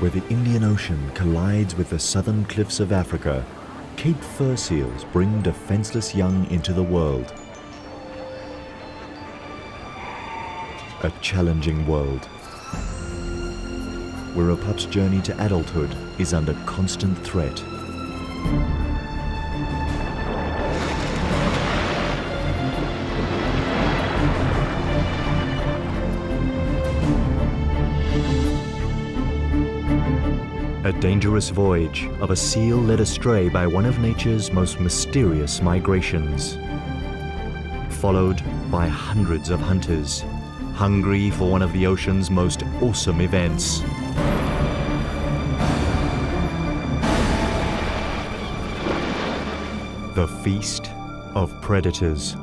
Where the Indian Ocean collides with the southern cliffs of Africa, Cape fur seals bring defenseless young into the world. A challenging world, where a pup's journey to adulthood is under constant threat. A dangerous voyage of a seal led astray by one of nature's most mysterious migrations, followed by hundreds of hunters, hungry for one of the ocean's most awesome events. The Feast of Predators.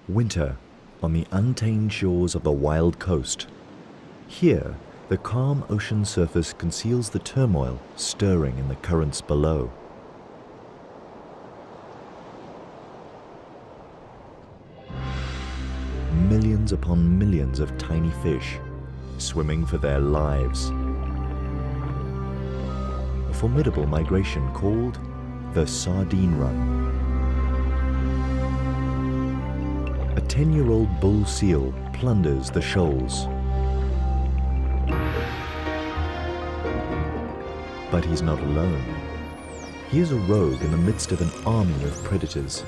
Winter on the untamed shores of the wild coast. Here, the calm ocean surface conceals the turmoil stirring in the currents below. Millions upon millions of tiny fish swimming for their lives. A formidable migration called the Sardine Run. A 10-year-old bull seal plunders the shoals. But he's not alone. He is a rogue in the midst of an army of predators.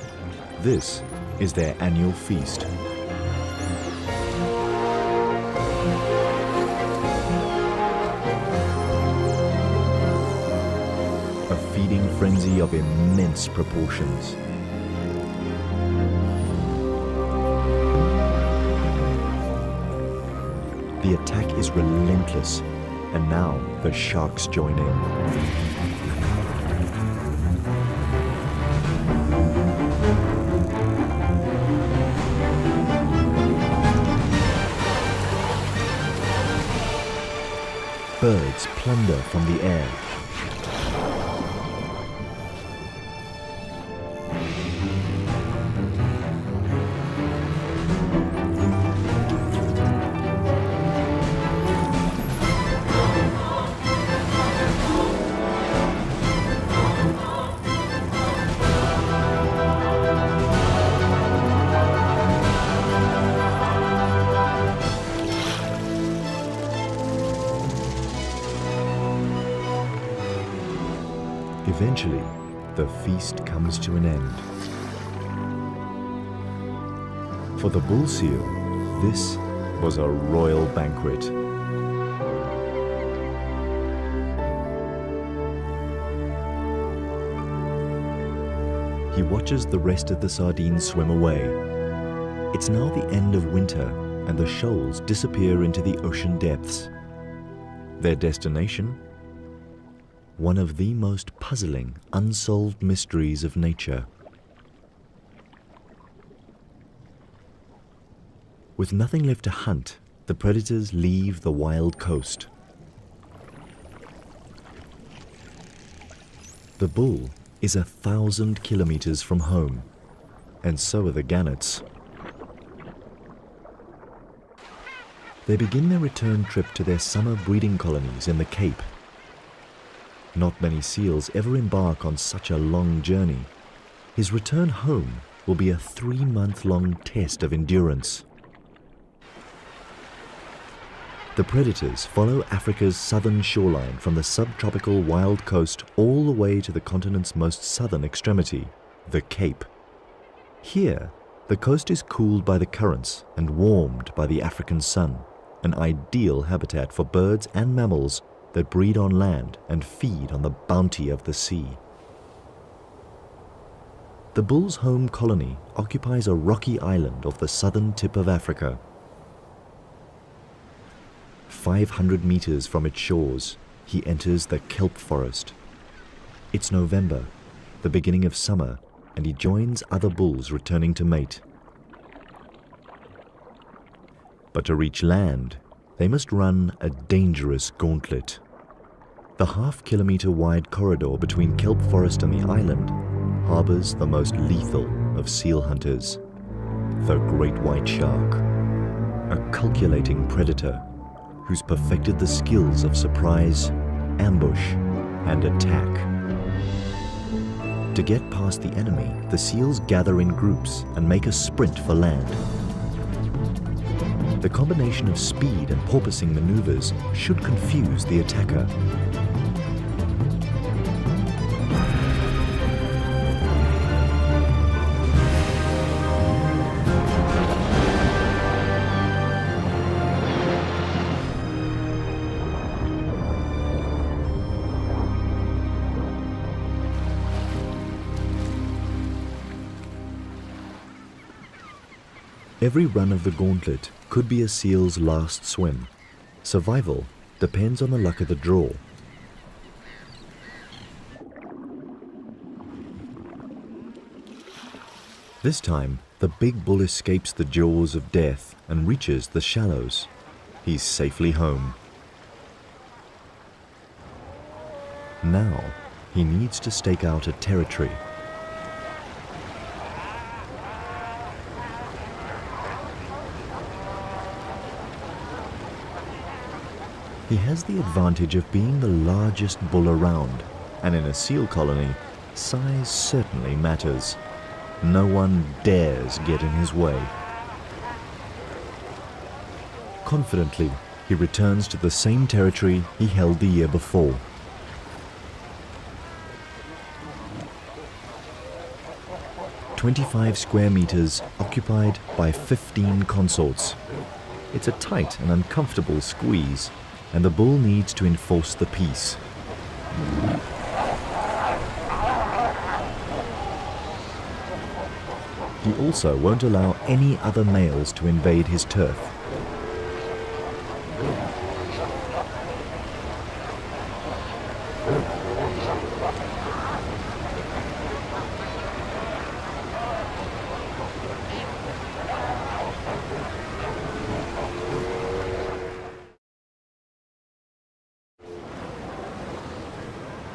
This is their annual feast. A feeding frenzy of immense proportions. The attack is relentless, and now the sharks join in. Birds plunder from the air. Eventually, the feast comes to an end. For the bull seal, this was a royal banquet. He watches the rest of the sardines swim away. It's now the end of winter, and the shoals disappear into the ocean depths. Their destination? One of the most puzzling, unsolved mysteries of nature. With nothing left to hunt, the predators leave the wild coast. The bull is 1,000 kilometers from home, and so are the gannets. They begin their return trip to their summer breeding colonies in the Cape. Not many seals ever embark on such a long journey. His return home will be a 3-month-long test of endurance. The predators follow Africa's southern shoreline from the subtropical wild coast all the way to the continent's most southern extremity, the Cape. Here, the coast is cooled by the currents and warmed by the African sun, an ideal habitat for birds and mammals that breed on land and feed on the bounty of the sea. The bull's home colony occupies a rocky island off the southern tip of Africa. 500 meters from its shores, he enters the kelp forest. It's November, the beginning of summer, and he joins other bulls returning to mate. But to reach land, they must run a dangerous gauntlet. The half-kilometre wide corridor between kelp forest and the island harbours the most lethal of seal hunters, the great white shark, a calculating predator who's perfected the skills of surprise, ambush, and attack. To get past the enemy, the seals gather in groups and make a sprint for land. The combination of speed and porpoising maneuvers should confuse the attacker. Every run of the gauntlet could be a seal's last swim. Survival depends on the luck of the draw. This time, the big bull escapes the jaws of death and reaches the shallows. He's safely home. Now, he needs to stake out a territory. He has the advantage of being the largest bull around, and in a seal colony, size certainly matters. No one dares get in his way. Confidently, he returns to the same territory he held the year before. "25 square meters occupied by 15 consorts. It's a tight and uncomfortable squeeze, and the bull needs to enforce the peace. He also won't allow any other males to invade his turf.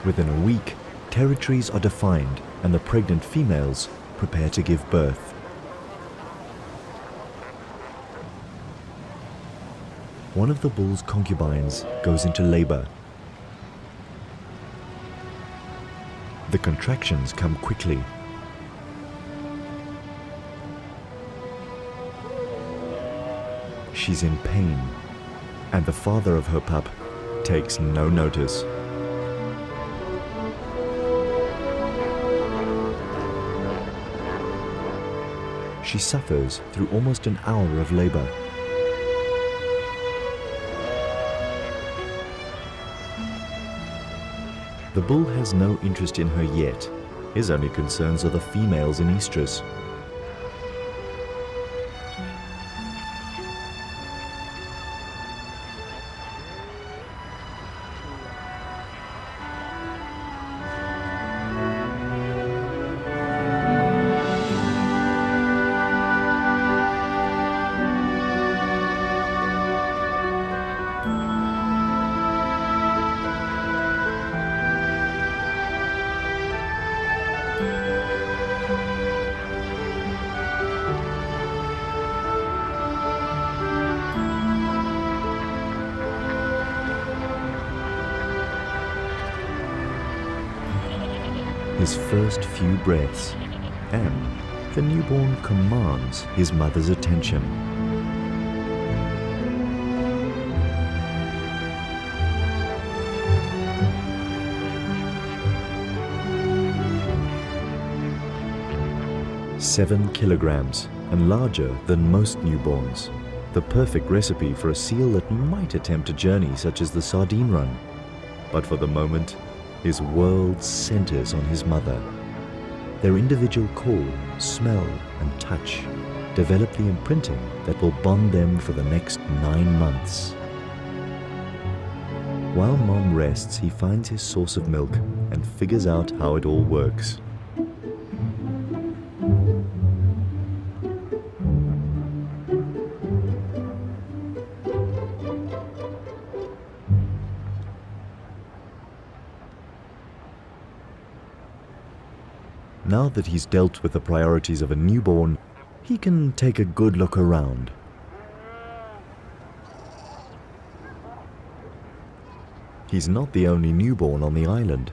Within a week, territories are defined and the pregnant females prepare to give birth. One of the bull's concubines goes into labor. The contractions come quickly. She's in pain, and the father of her pup takes no notice. She suffers through almost an hour of labor. The bull has no interest in her yet. His only concerns are the females in estrus. His first few breaths, and the newborn commands his mother's attention. "7 kilograms and larger than most newborns. The perfect recipe for a seal that might attempt a journey such as the Sardine Run. But for the moment, his world centers on his mother. Their individual call, smell, and touch develop the imprinting that will bond them for the next 9 months. While Mom rests, he finds his source of milk and figures out how it all works. Now that he's dealt with the priorities of a newborn, he can take a good look around. He's not the only newborn on the island.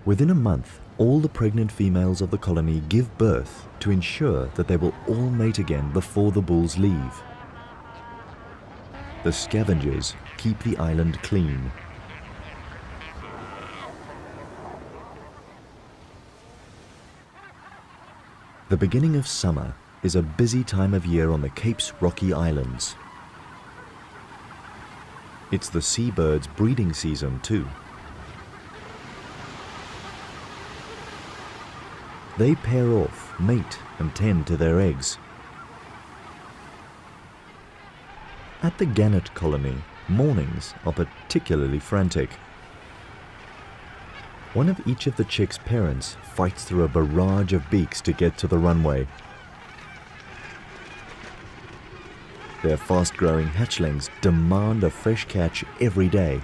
Within a month, all the pregnant females of the colony give birth to ensure that they will all mate again before the bulls leave. The scavengers keep the island clean. The beginning of summer is a busy time of year on the Cape's rocky islands. It's the seabirds' breeding season too. They pair off, mate, and tend to their eggs. At the gannet colony, mornings are particularly frantic. One of each of the chicks' parents fights through a barrage of beaks to get to the runway. Their fast-growing hatchlings demand a fresh catch every day.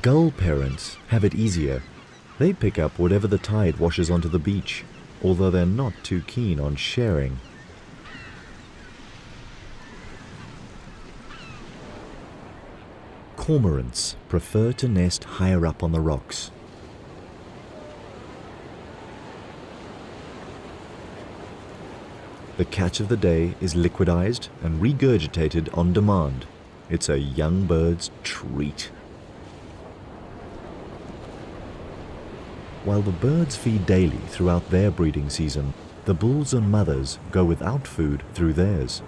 Gull parents have it easier. They pick up whatever the tide washes onto the beach, although they're not too keen on sharing. Cormorants prefer to nest higher up on the rocks. The catch of the day is liquidized and regurgitated on demand. It's a young bird's treat. While the birds feed daily throughout their breeding season, the bulls and mothers go without food through theirs.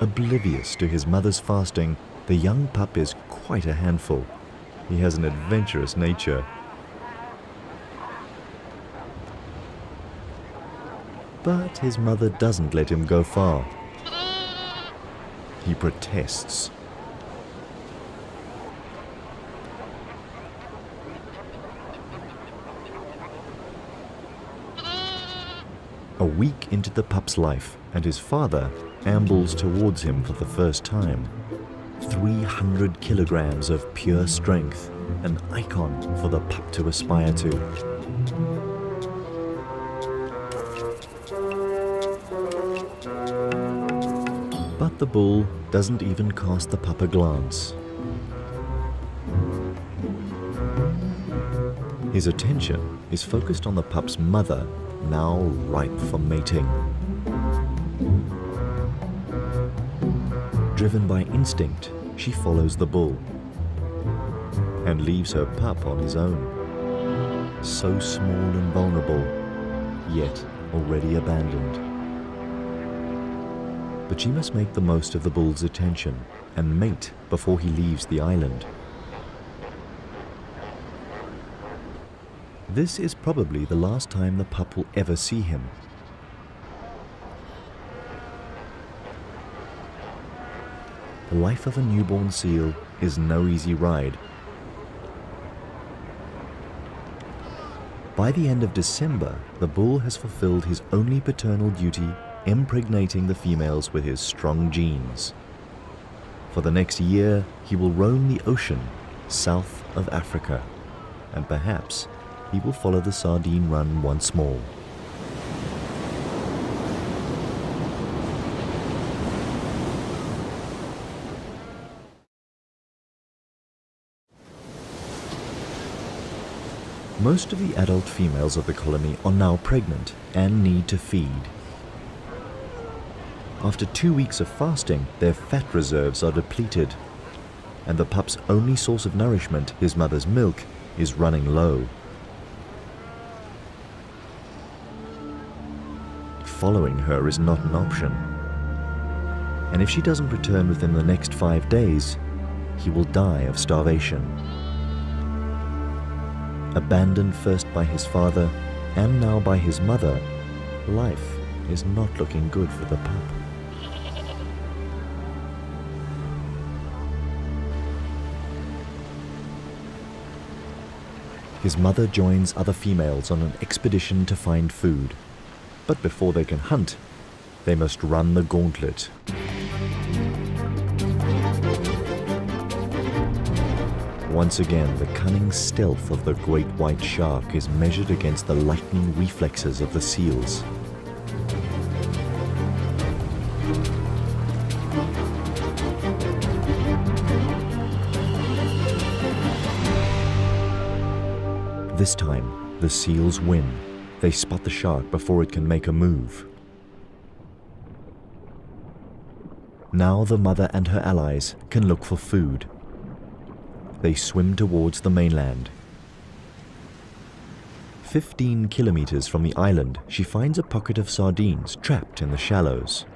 Oblivious to his mother's fasting, the young pup is quite a handful. He has an adventurous nature. But his mother doesn't let him go far. He protests. A week into the pup's life, and his father ambles towards him for the first time. 300 kilograms of pure strength, an icon for the pup to aspire to. But the bull doesn't even cast the pup a glance. His attention is focused on the pup's mother, now ripe for mating. Driven by instinct, she follows the bull and leaves her pup on his own. So small and vulnerable, yet already abandoned. But she must make the most of the bull's attention and mate before he leaves the island. This is probably the last time the pup will ever see him. The life of a newborn seal is no easy ride. By the end of December, the bull has fulfilled his only paternal duty, impregnating the females with his strong genes. For the next year, he will roam the ocean south of Africa, and perhaps he will follow the sardine run once more. Most of the adult females of the colony are now pregnant and need to feed. After 2 weeks of fasting, their fat reserves are depleted, and the pup's only source of nourishment, his mother's milk, is running low. Following her is not an option, and if she doesn't return within the next 5 days, he will die of starvation. Abandoned first by his father and now by his mother, life is not looking good for the pup. His mother joins other females on an expedition to find food. But before they can hunt, they must run the gauntlet. Once again, the cunning stealth of the great white shark is measured against the lightning reflexes of the seals. This time, the seals win. They spot the shark before it can make a move. Now the mother and her allies can look for food. They swim towards the mainland. 15 kilometers from the island, she finds a pocket of sardines trapped in the shallows.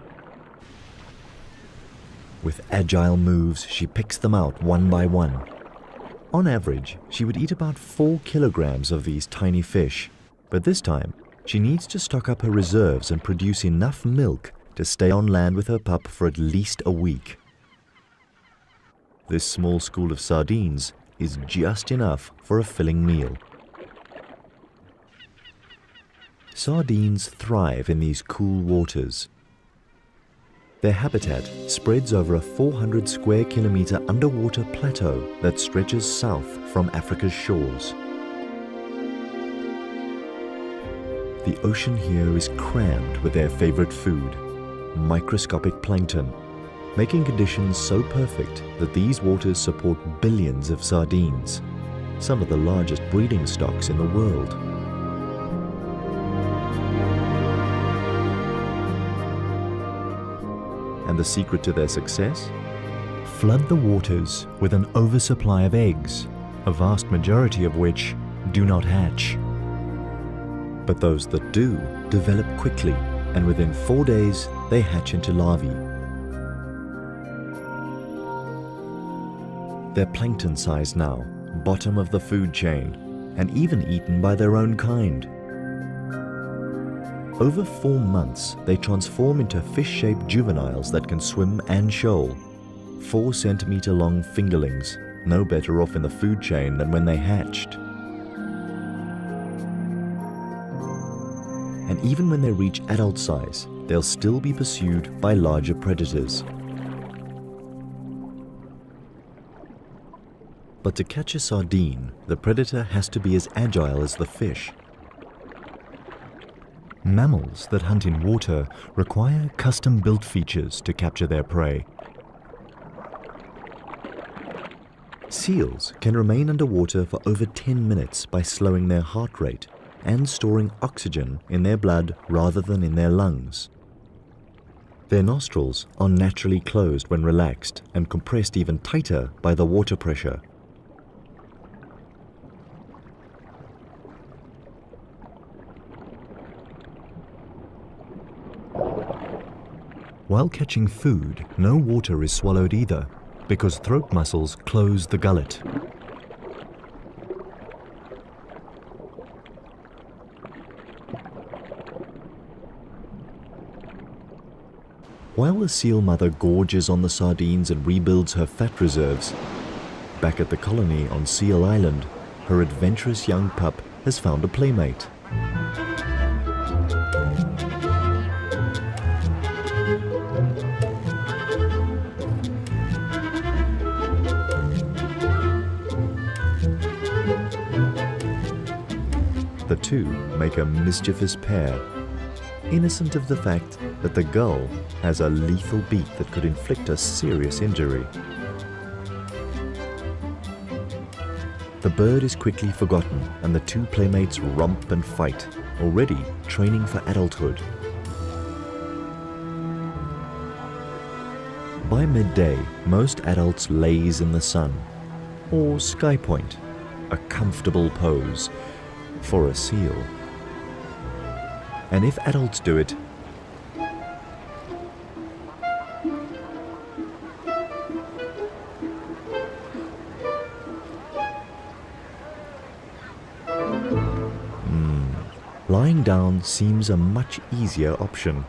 With agile moves, she picks them out one by one. On average, she would eat about 4 kilograms of these tiny fish, but this time, she needs to stock up her reserves and produce enough milk to stay on land with her pup for at least a week. This small school of sardines is just enough for a filling meal. Sardines thrive in these cool waters. Their habitat spreads over a 400 square kilometer underwater plateau that stretches south from Africa's shores. The ocean here is crammed with their favorite food, microscopic plankton, making conditions so perfect that these waters support billions of sardines, some of the largest breeding stocks in the world. And the secret to their success? Flood the waters with an oversupply of eggs, a vast majority of which do not hatch. But those that do develop quickly, and within 4 days they hatch into larvae. They're plankton size now, bottom of the food chain, and even eaten by their own kind. Over 4 months, they transform into fish-shaped juveniles that can swim and shoal. 4 centimeter long fingerlings, no better off in the food chain than when they hatched. And even when they reach adult size, they'll still be pursued by larger predators. But to catch a sardine, the predator has to be as agile as the fish. Mammals that hunt in water require custom-built features to capture their prey. Seals can remain underwater for over 10 minutes by slowing their heart rate and storing oxygen in their blood rather than in their lungs. Their nostrils are naturally closed when relaxed and compressed even tighter by the water pressure. While catching food, no water is swallowed either, because throat muscles close the gullet. While the seal mother gorges on the sardines and rebuilds her fat reserves, back at the colony on Seal Island, her adventurous young pup has found a playmate. The two make a mischievous pair, innocent of the fact that the gull has a lethal beak that could inflict a serious injury. The bird is quickly forgotten and the two playmates romp and fight, already training for adulthood. By midday, most adults laze in the sun, or sky point, a comfortable pose for a seal. And if adults do it, lying down seems a much easier option.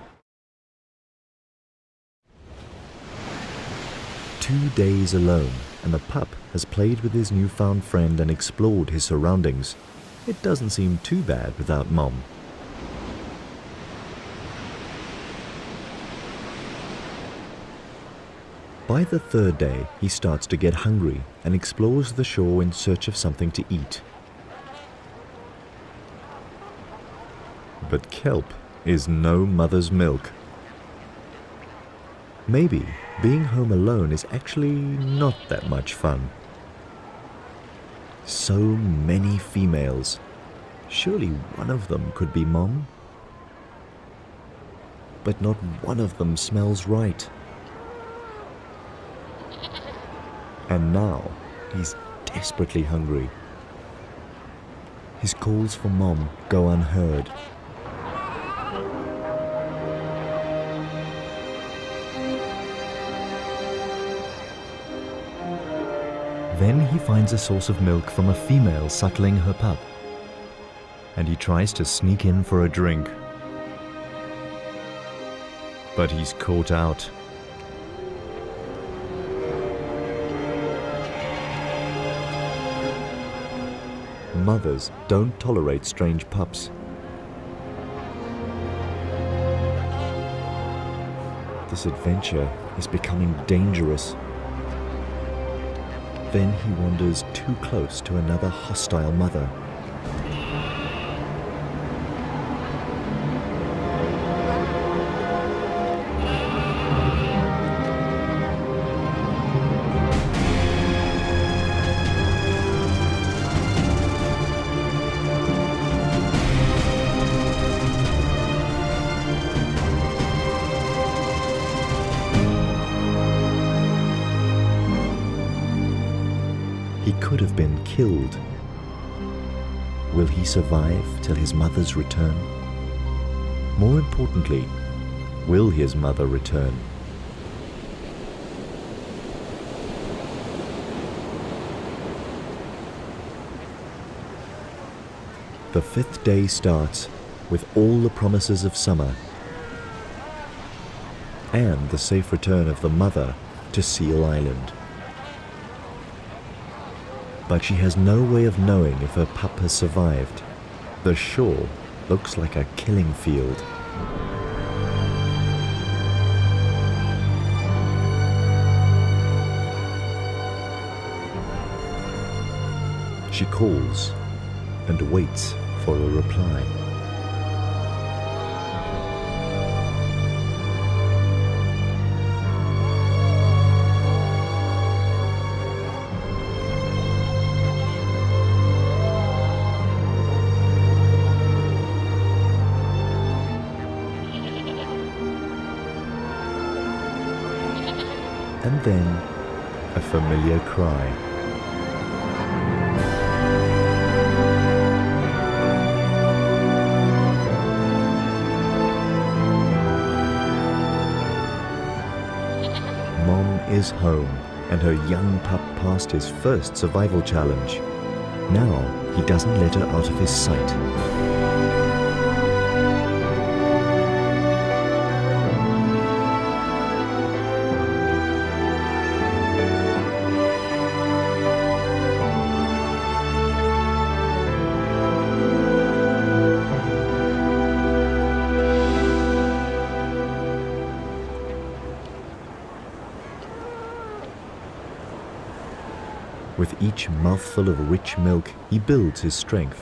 2 days alone, and the pup has played with his newfound friend and explored his surroundings. It doesn't seem too bad without Mom. By the third day, he starts to get hungry and explores the shore in search of something to eat. But kelp is no mother's milk. Maybe being home alone is actually not that much fun. So many females. Surely one of them could be Mom? But not one of them smells right. And now he's desperately hungry. His calls for Mom go unheard. Then he finds a source of milk from a female suckling her pup, and he tries to sneak in for a drink. But he's caught out. Mothers don't tolerate strange pups. This adventure is becoming dangerous. Then he wanders too close to another hostile mother. He could have been killed. Will he survive till his mother's return? More importantly, will his mother return? The fifth day starts with all the promises of summer and the safe return of the mother to Seal Island. But she has no way of knowing if her pup has survived. The shore looks like a killing field. She calls and waits for a reply. And then a familiar cry. Mom is home, and her young pup passed his first survival challenge. Now he doesn't let her out of his sight. With each mouthful of rich milk, he builds his strength.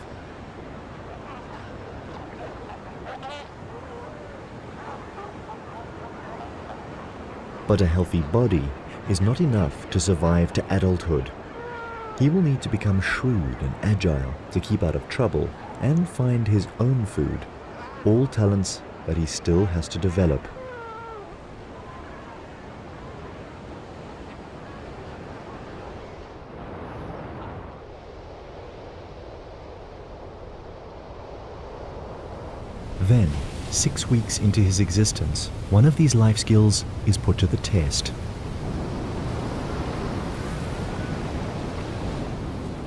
But a healthy body is not enough to survive to adulthood. He will need to become shrewd and agile to keep out of trouble and find his own food, all talents that he still has to develop. Then, 6 weeks into his existence, one of these life skills is put to the test.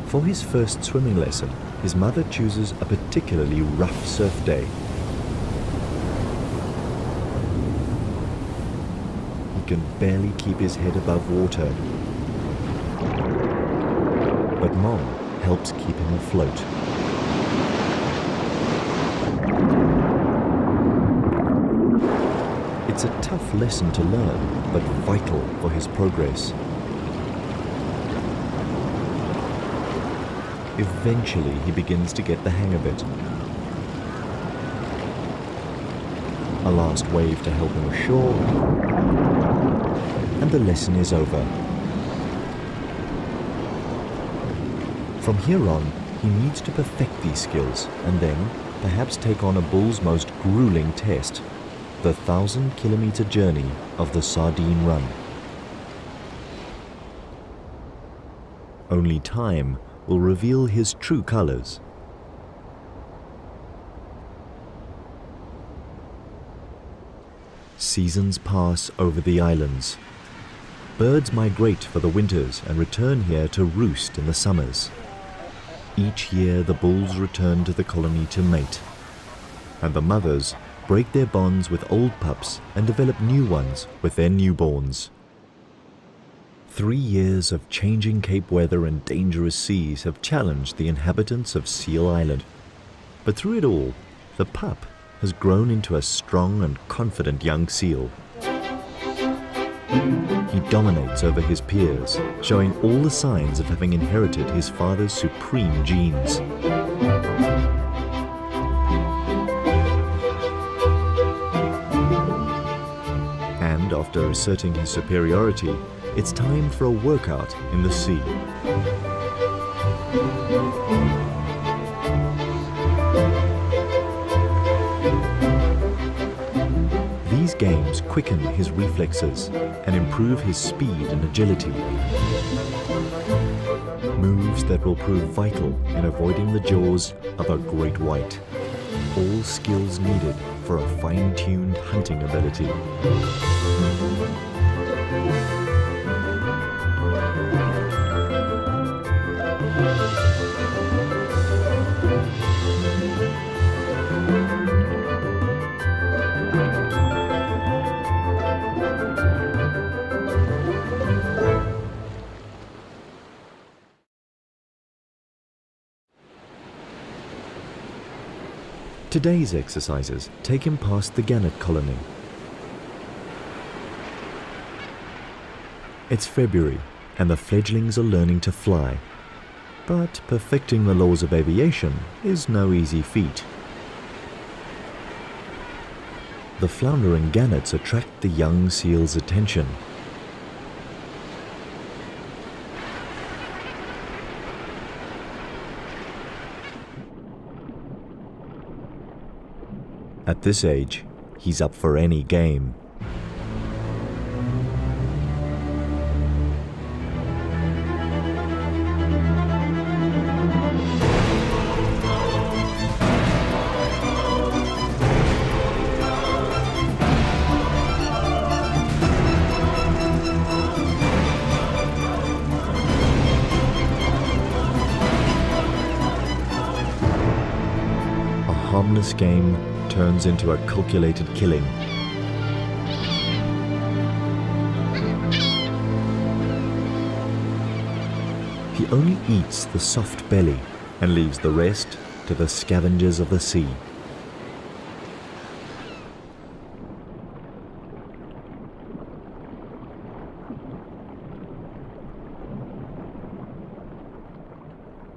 For his first swimming lesson, his mother chooses a particularly rough surf day. He can barely keep his head above water, but Mom helps keep him afloat. It It's a tough lesson to learn, but vital for his progress. Eventually, he begins to get the hang of it. A last wave to help him ashore, and the lesson is over. From here on, he needs to perfect these skills and then perhaps take on a bull's most grueling test, the 1,000-kilometer journey of the Sardine Run. Only time will reveal his true colors. Seasons pass over the islands. Birds migrate for the winters and return here to roost in the summers. Each year the bulls return to the colony to mate, and the mothers break their bonds with old pups and develop new ones with their newborns. 3 years of changing Cape weather and dangerous seas have challenged the inhabitants of Seal Island. But through it all, the pup has grown into a strong and confident young seal. He dominates over his peers, showing all the signs of having inherited his father's supreme genes. And after asserting his superiority, it's time for a workout in the sea. These games quicken his reflexes and improve his speed and agility. Moves that will prove vital in avoiding the jaws of a great white. All skills needed for a fine-tuned hunting ability. Today's exercises take him past the gannet colony. It's February and the fledglings are learning to fly. But perfecting the laws of aviation is no easy feat. The floundering gannets attract the young seal's attention. At this age, he's up for any game. A harmless game turns into a calculated killing. He only eats the soft belly and leaves the rest to the scavengers of the sea.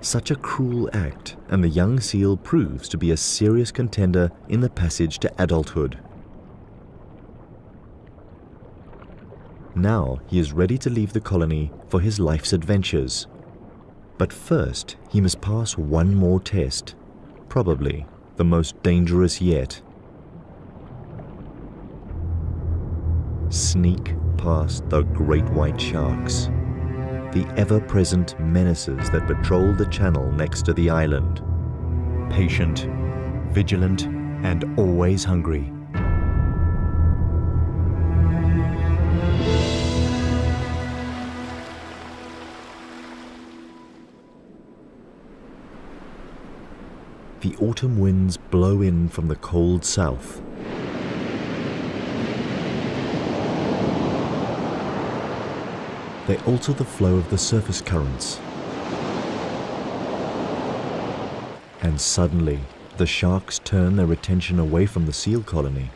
Such a cruel act, and the young seal proves to be a serious contender in the passage to adulthood. Now he is ready to leave the colony for his life's adventures. But first he must pass one more test, probably the most dangerous yet. Sneak past the great white sharks, the ever-present menaces that patrol the channel next to the island. Patient, vigilant, and always hungry. The autumn winds blow in from the cold south. They alter the flow of the surface currents. And suddenly, the sharks turn their attention away from the seal colony.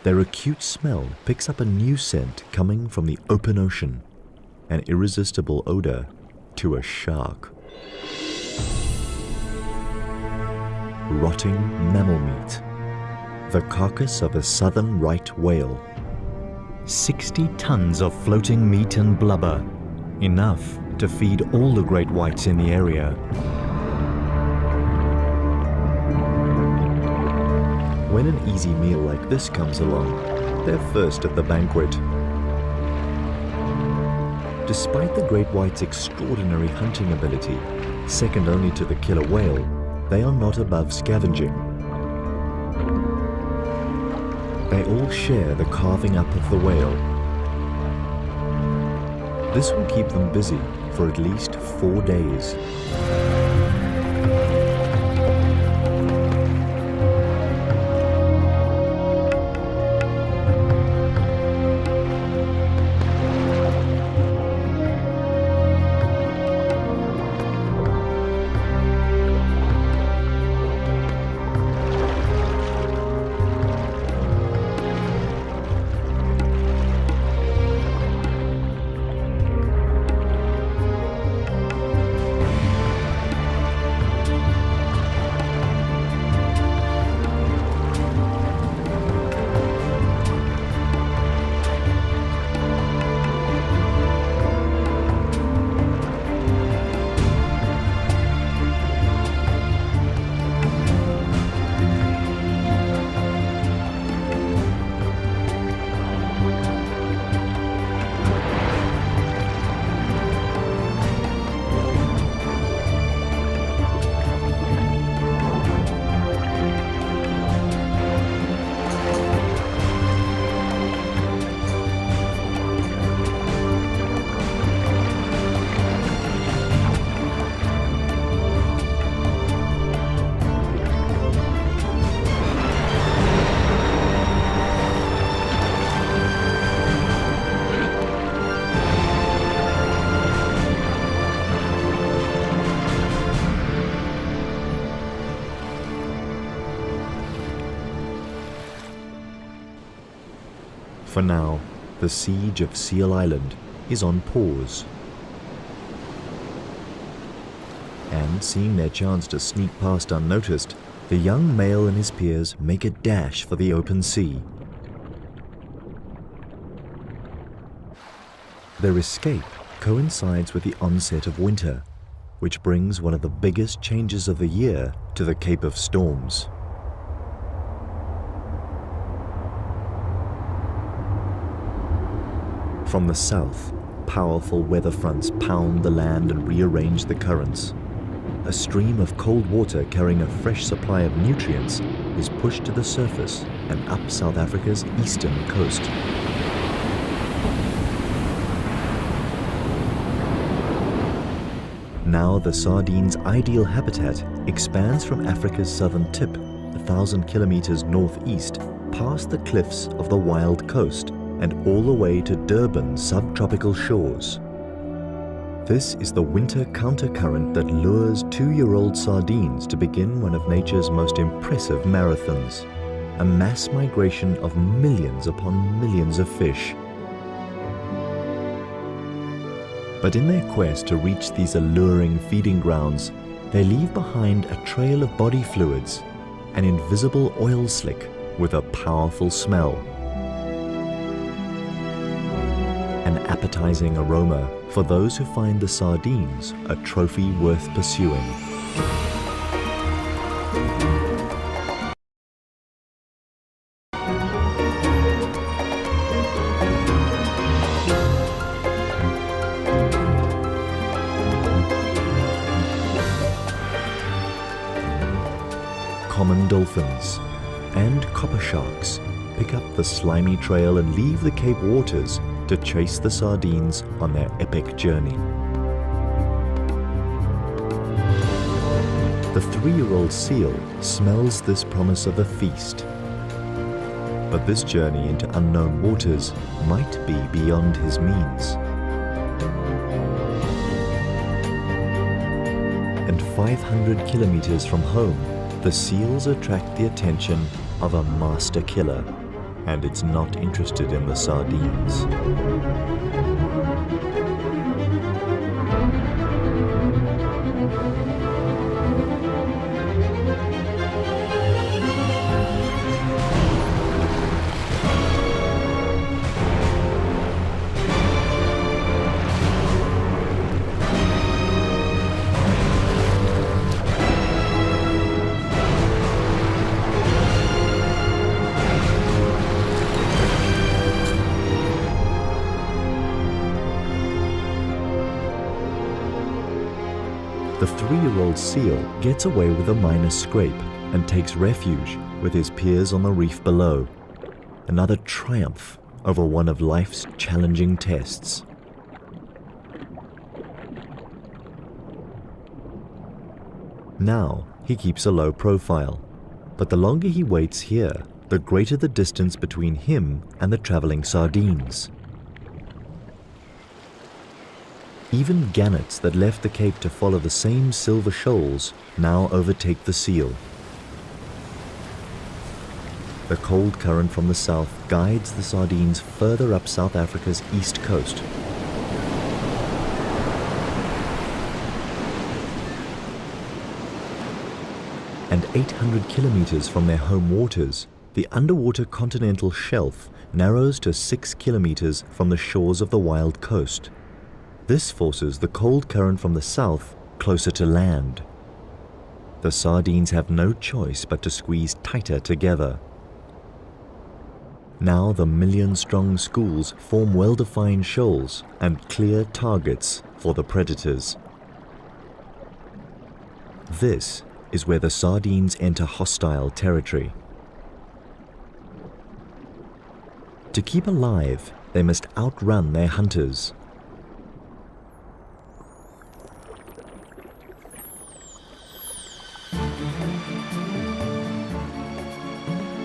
Their acute smell picks up a new scent coming from the open ocean, an irresistible odor to a shark. Rotting mammal meat, the carcass of a southern right whale. 60 tons of floating meat and blubber, enough to feed all the great whites in the area. When an easy meal like this comes along, they're first at the banquet. Despite the great white's extraordinary hunting ability, second only to the killer whale, they are not above scavenging. They all share the carving up of the whale. This will keep them busy for at least 4 days. For now, the siege of Seal Island is on pause. And seeing their chance to sneak past unnoticed, the young male and his peers make a dash for the open sea. Their escape coincides with the onset of winter, which brings one of the biggest changes of the year to the Cape of Storms. From the south, powerful weather fronts pound the land and rearrange the currents. A stream of cold water carrying a fresh supply of nutrients is pushed to the surface and up South Africa's eastern coast. Now the sardine's ideal habitat expands from Africa's southern tip, 1,000 kilometers northeast, past the cliffs of the Wild Coast and all the way to Durban's subtropical shores. This is the winter countercurrent that lures 2-year-old sardines to begin one of nature's most impressive marathons, a mass migration of millions upon millions of fish. But in their quest to reach these alluring feeding grounds, they leave behind a trail of body fluids, an invisible oil slick with a powerful smell. An appetizing aroma for those who find the sardines a trophy worth pursuing. Common dolphins and copper sharks pick up the slimy trail and leave the Cape waters to chase the sardines on their epic journey. The 3-year-old seal smells this promise of a feast. But this journey into unknown waters might be beyond his means. And 500 kilometers from home, the seals attract the attention of a master killer, and it's not interested in the sardines. The 3-year-old seal gets away with a minor scrape and takes refuge with his peers on the reef below. Another triumph over one of life's challenging tests. Now he keeps a low profile, but the longer he waits here, the greater the distance between him and the traveling sardines. Even gannets that left the Cape to follow the same silver shoals now overtake the seal. The cold current from the south guides the sardines further up South Africa's east coast. And 800 kilometers from their home waters, the underwater continental shelf narrows to 6 kilometers from the shores of the wild coast. This forces the cold current from the south closer to land. The sardines have no choice but to squeeze tighter together. Now the million-strong schools form well-defined shoals and clear targets for the predators. This is where the sardines enter hostile territory. To keep alive, they must outrun their hunters.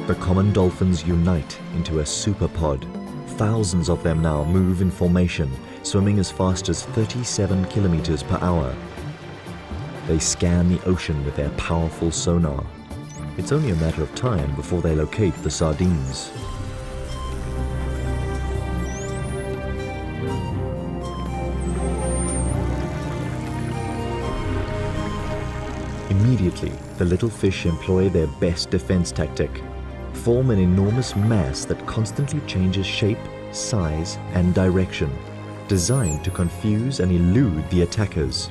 The common dolphins unite into a superpod. Thousands of them now move in formation, swimming as fast as 37 kilometers per hour. They scan the ocean with their powerful sonar. It's only a matter of time before they locate the sardines. Immediately, the little fish employ their best defense tactic. Form an enormous mass that constantly changes shape, size, and direction, designed to confuse and elude the attackers.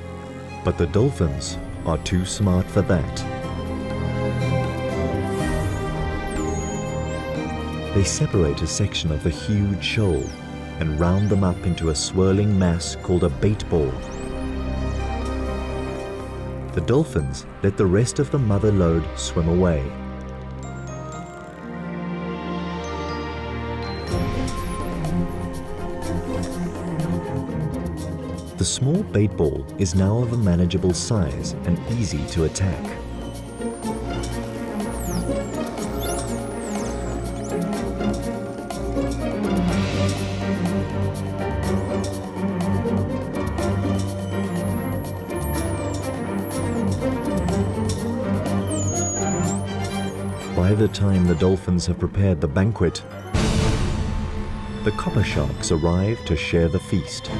But the dolphins are too smart for that. They separate a section of the huge shoal and round them up into a swirling mass called a bait ball. The dolphins let the rest of the mother load swim away. The small bait ball is now of a manageable size and easy to attack. By the time the dolphins have prepared the banquet, the copper sharks arrive to share the feast.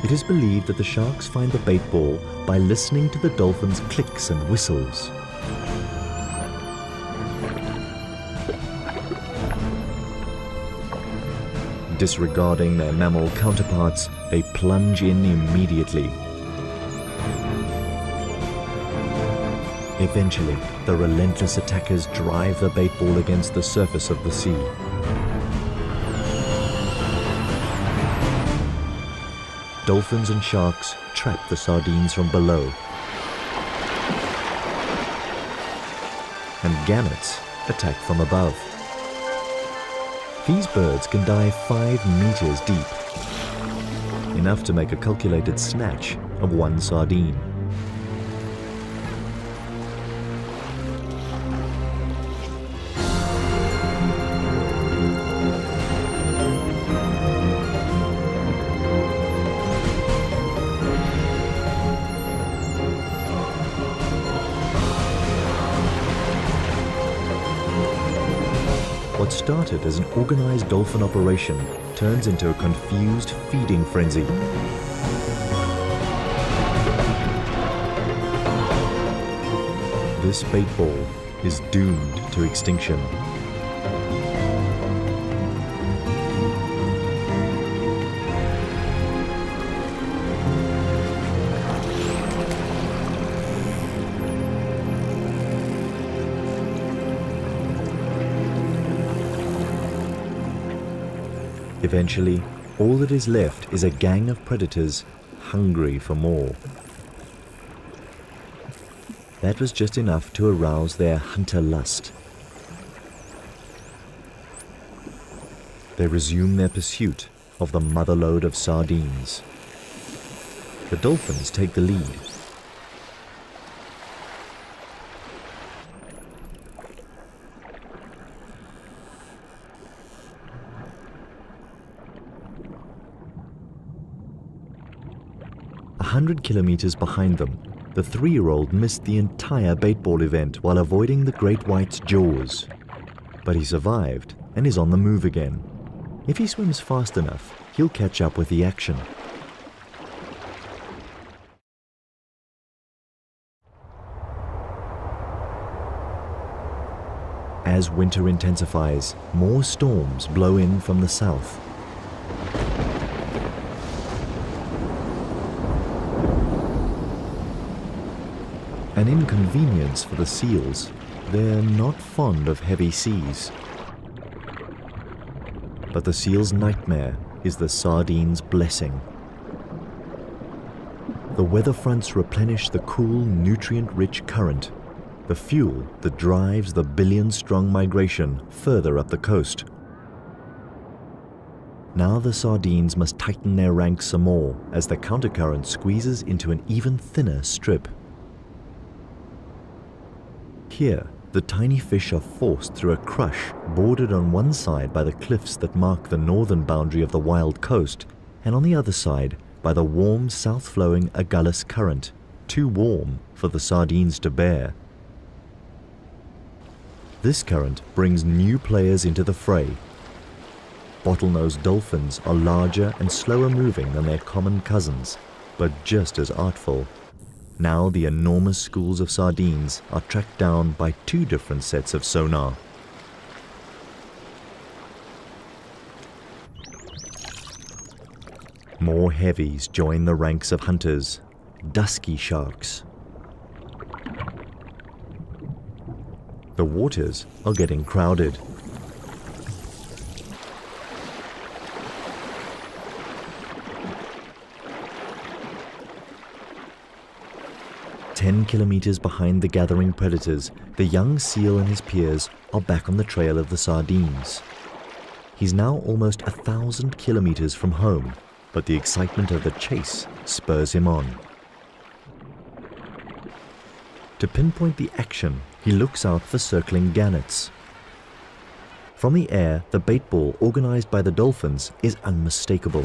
It is believed that the sharks find the bait ball by listening to the dolphins' clicks and whistles. Disregarding their mammal counterparts, they plunge in immediately. Eventually, the relentless attackers drive the bait ball against the surface of the sea. Dolphins and sharks trap the sardines from below. And gannets attack from above. These birds can dive 5 meters deep, enough to make a calculated snatch of one sardine. What started as an organized dolphin operation turns into a confused feeding frenzy. This bait ball is doomed to extinction. Eventually, all that is left is a gang of predators hungry for more. That was just enough to arouse their hunter lust. They resume their pursuit of the motherlode of sardines. The dolphins take the lead. A 100 kilometers behind them, the 3-year-old missed the entire baitball event while avoiding the great white's jaws. But he survived and is on the move again. If he swims fast enough, he'll catch up with the action. As winter intensifies, more storms blow in from the south. An inconvenience for the seals. They're not fond of heavy seas. But the seal's nightmare is the sardines' blessing. The weather fronts replenish the cool, nutrient-rich current, the fuel that drives the billion-strong migration further up the coast. Now the sardines must tighten their ranks some more as the countercurrent squeezes into an even thinner strip. Here, the tiny fish are forced through a crush bordered on one side by the cliffs that mark the northern boundary of the wild coast, and on the other side by the warm south-flowing Agulhas current, too warm for the sardines to bear. This current brings new players into the fray. Bottlenose dolphins are larger and slower moving than their common cousins, but just as artful. Now the enormous schools of sardines are tracked down by 2 different sets of sonar. More heavies join the ranks of hunters, dusky sharks. The waters are getting crowded. "10 kilometers behind the gathering predators, the young seal and his peers are back on the trail of the sardines. He's now almost 1,000 kilometers from home, but the excitement of the chase spurs him on. To pinpoint the action, he looks out for circling gannets. From the air, the bait ball organized by the dolphins is unmistakable.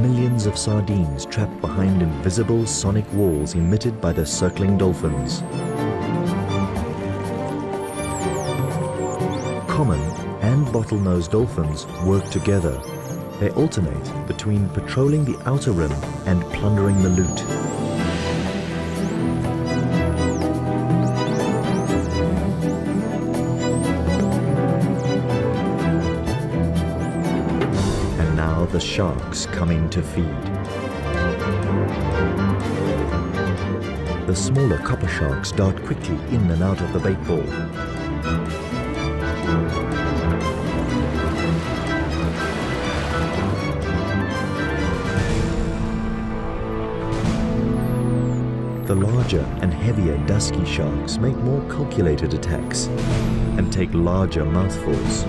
Millions of sardines trapped behind invisible sonic walls emitted by the circling dolphins. Common and bottlenose dolphins work together. They alternate between patrolling the outer rim and plundering the loot. And now the sharks come in to feed. The smaller copper sharks dart quickly in and out of the bait ball. The larger and heavier dusky sharks make more calculated attacks and take larger mouthfuls.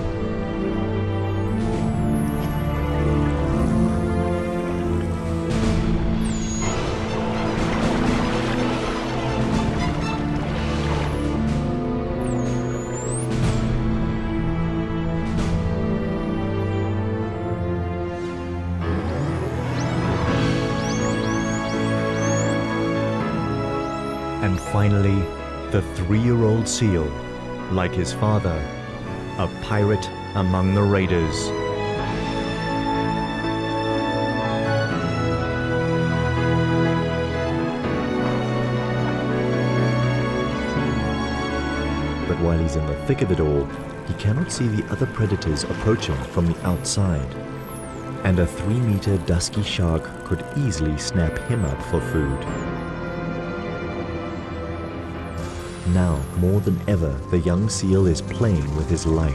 And finally, the 3-year-old seal, like his father, a pirate among the raiders. But while he's in the thick of it all, he cannot see the other predators approaching from the outside. And a 3-meter dusky shark could easily snap him up for food. Now, more than ever, the young seal is playing with his life.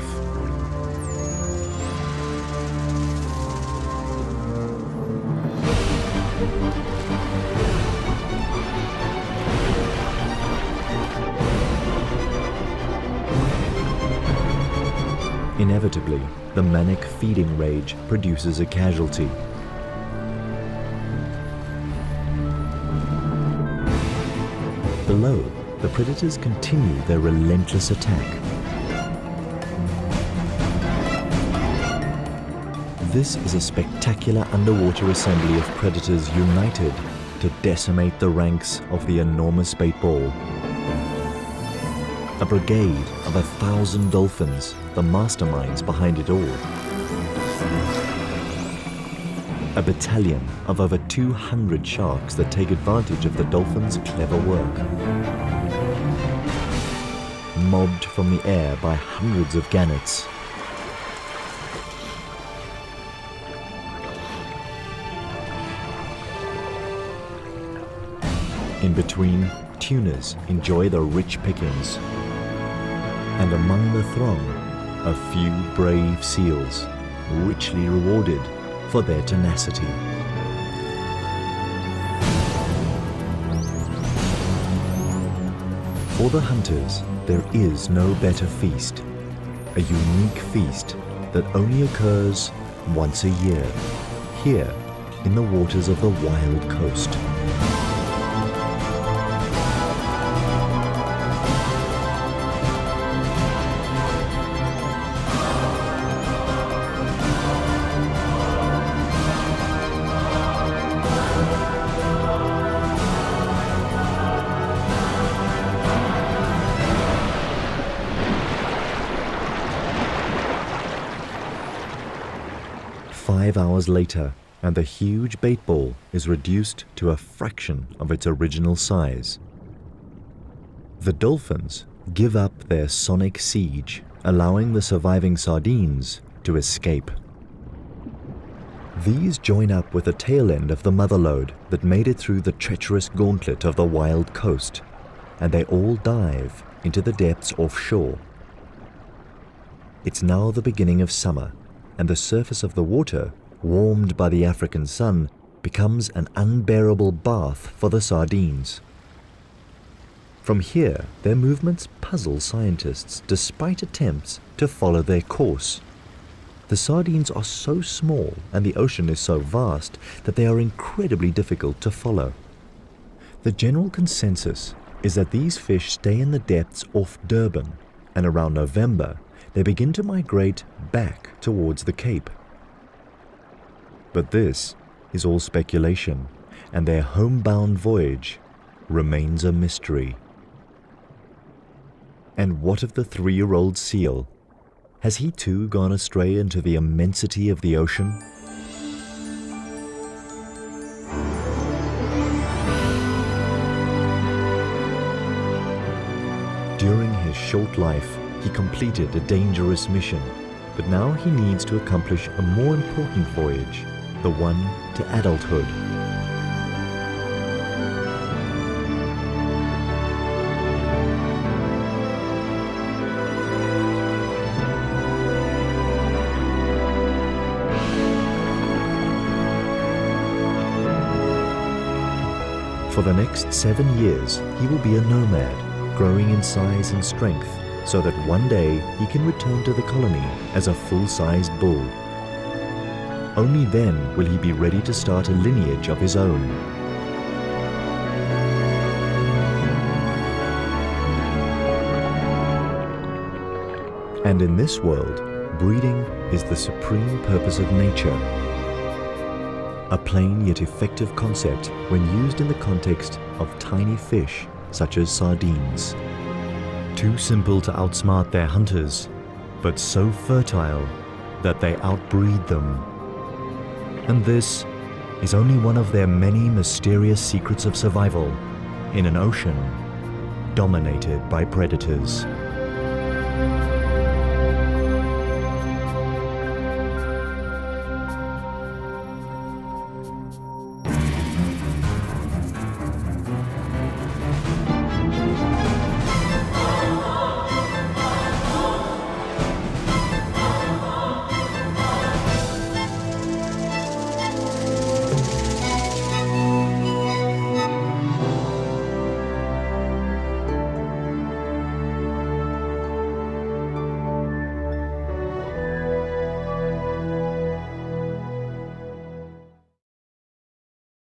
Inevitably, the manic feeding rage produces a casualty. Below, the predators continue their relentless attack. This is a spectacular underwater assembly of predators united to decimate the ranks of the enormous bait ball. A brigade of 1,000 dolphins, the masterminds behind it all. A battalion of over 200 sharks that take advantage of the dolphins' clever work. Mobbed from the air by hundreds of gannets. In between, tunas enjoy the rich pickings. And among the throng, a few brave seals, richly rewarded for their tenacity. For the hunters, there is no better feast, a unique feast that only occurs once a year, here in the waters of the Wild Coast. Five hours later, and the huge bait ball is reduced to a fraction of its original size. The dolphins give up their sonic siege, allowing the surviving sardines to escape. These join up with the tail end of the mother lode that made it through the treacherous gauntlet of the Wild Coast, and they all dive into the depths offshore. It's now the beginning of summer, and the surface of the water, warmed by the African sun, becomes an unbearable bath for the sardines. From here, their movements puzzle scientists despite attempts to follow their course. The sardines are so small and the ocean is so vast that they are incredibly difficult to follow. The general consensus is that these fish stay in the depths off Durban, and around November, they begin to migrate back towards the Cape. But this is all speculation, and their homebound voyage remains a mystery. And what of the 3-year-old seal? Has he too gone astray into the immensity of the ocean? During his short life, he completed a dangerous mission, but now he needs to accomplish a more important voyage, the one to adulthood. For the next 7 years, he will be a nomad, growing in size and strength, so that one day he can return to the colony as a full-sized bull. Only then will he be ready to start a lineage of his own. And in this world, breeding is the supreme purpose of nature. A plain yet effective concept when used in the context of tiny fish such as sardines. Too simple to outsmart their hunters, but so fertile that they outbreed them. And this is only one of their many mysterious secrets of survival in an ocean dominated by predators.